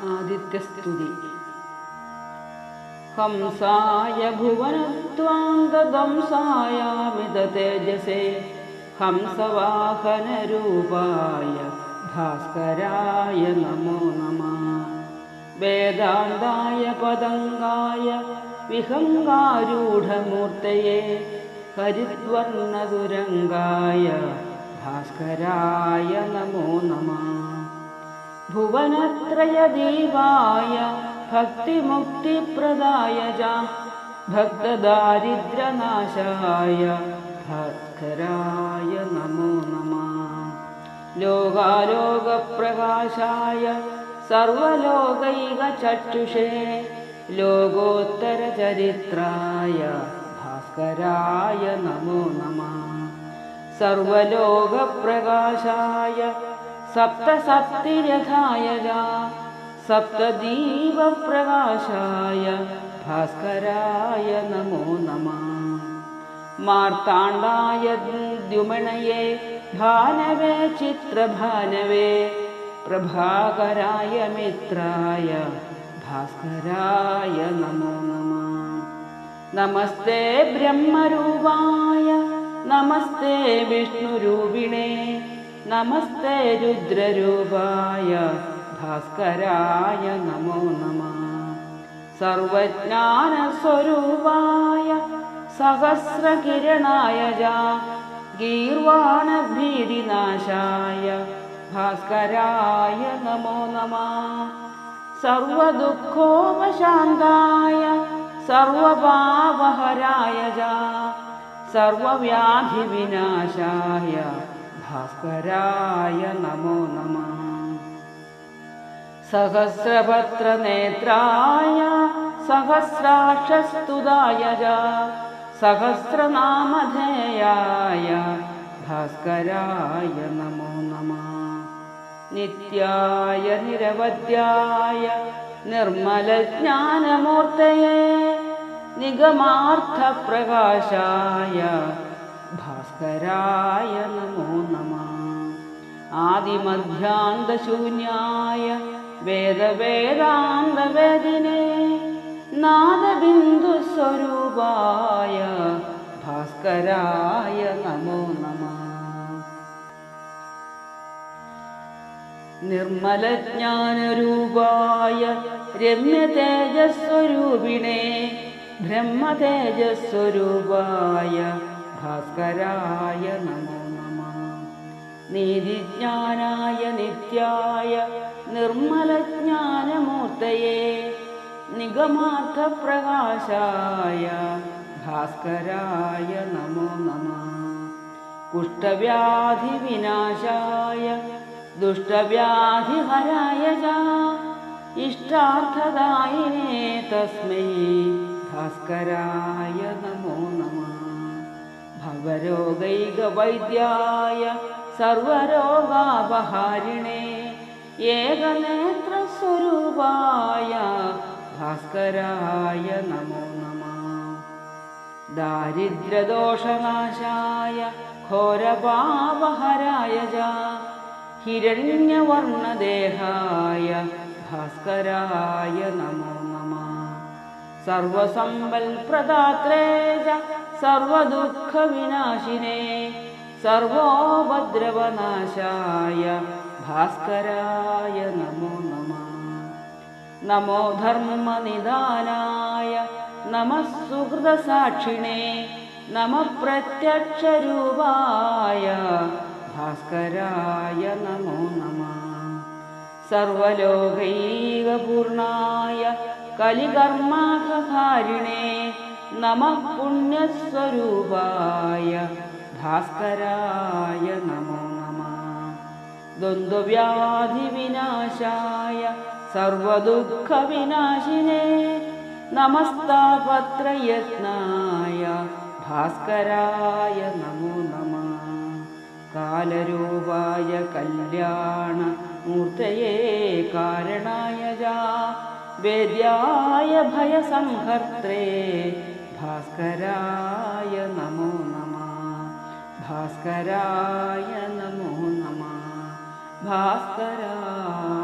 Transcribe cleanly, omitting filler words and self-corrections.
ആദിത്യസ്തുതി. ഹംസായ ഭുവനത്വാന്തദംസായ മിതതേജസേ ഹംസവാഹനരൂപായ ഭാസ്കരായ നമോ നമഃ. വേദാന്തായ പതംഗായ വിഹംഗാരൂഢമൂർത്തയേ ഹരിദ്വർണ്ണതുരംഗായ ഭാസ്കരായ നമോ നമഃ. ഭുവനത്രയദീപായ ഭക്തിമുക്തിപ്രദായ ച ഭക്തദാരിദ്ര്യനാശായ ഭാസ്കരായ നമോ നമഃ. ലോകാലോകപ്രകാശായ സർവലോകൈകചക്ഷുഷേ ലോകോത്തരചരിത്രായ ഭാസ്കരായ നമോ നമഃ. സർവലോകപ്രകാശായ സപ്തസപ്തിരഥായ സപ്തദീപപ്രകാശായ ഭാസ്കരായ നമോ നമഃ. മാർത്താണ്ഡായ ദ്യുമണയേ ഭാനവേ ചിത്രഭാനവേ പ്രഭാകരായ മിത്രായ ഭാസ്കരായ നമോ നമഃ. നമസ്തേ ബ്രഹ്മരൂപായ നമസ്തേ വിഷ്ണുരൂപിണേ നമസ്തേ രുദ്രരൂപായ ഭാസ്കരായ നമോ നമഃ. സർവജ്ഞാനസ്വരൂപായ സഹസ്രകിരണായ ഗീർവാണഭീതിനാശായ ഭാസ്കരായ നമോ നമഃ. സർവദുഃഖോപശാന്തായ സർവപാപഹരായ സർവവ്യാധിവിനാശായ ഭാസ്കരായ നമോ നമഃ. സഹസ്രപത്രനേത്രായ സഹസ്രാക്ഷസ്തുതായ സഹസ്രനാമധേയായ ഭാസ്കരായ നമോ നമഃ. നിത്യായ നിരവധ്യായ നിർമ്മലജ്ഞാനമൂർത്തയേ നിഗമാർത്ഥപ്രകാശായ ഭാസ്കരായ നമോ നമഃ. ആദിമധ്യാന്തശൂന്യായ വേദവേദാന്തവേദിനേ നാദബിന്ദുസ്വരൂപായ ഭാസ്കരായ നമോ നമഃ. നിർമ്മലജ്ഞാനരൂപായ രമ്യതേജസ്വരൂപിണേ ബ്രഹ്മതേജസ്വരൂപായ ഭാസ്കരായ നമോ നമഃ. നീതിജ്ഞാനായ നിത്യായ നിർമ്മലജ്ഞാനമൂർത്തയേ നിഗമാർത്ഥപ്രകാശായ ഭാസ്കരായ നമോ നമഃ. കുഷ്ഠവ്യാധിവിനാശായ ദുഷ്ടവ്യാധിഹരായ ഇഷ്ടാർത്ഥദായിനേ തസ്മൈ ഭാസ്കരായ നമോ നമഃ. ഭവരോഗൈകവൈദ്യായ സർവരോഗാപഹാരിണേ ഏകനേത്രസ്വരൂപായ ഭാസ്കരായ നമോ നമഃ. ദാരിദ്ര്യദോഷനാശായ ഘോരപാപഹരായ ഹിരണ്യവർണ്ണദേഹായ ഭാസ്കരായ നമോ നമഃ. സർവസമ്പൽപ്രദാത്രേ സർവദുഃഖവിനാശിനേ സർവോപദ്രവനാശായ ഭാസ്കരായ നമോ നമഃ. നമോ ധർമ്മനിദാനായ നമഃ സുഹൃതസാക്ഷിണേ നമഃ പ്രത്യക്ഷരൂപായ ഭാസ്കരായ നമോ നമഃ. സർവലോകൈകപൂർണായ കലികർമാഘകാരിണേ നമഃ പുണ്യസ്വരൂപായ ഭാസ്കരായ നമോ നമഃ. ദ്വന്ദ്വവ്യാധിവിനാശായ സർവദുഃഖവിനാശിനേ നമസ്താപത്രയത്നായ ഭാസ്കരായ നമോ നമഃ. കാലരൂപായ കല്യാണമൂർത്തയേ കാരണായ വേദ്യായ ഭയസംഹർത്രേ ഭാസ്കരായ നമോ നമഃ. ഭാസ്കരായ നമോ നമഃ. ഭാസ്കരായ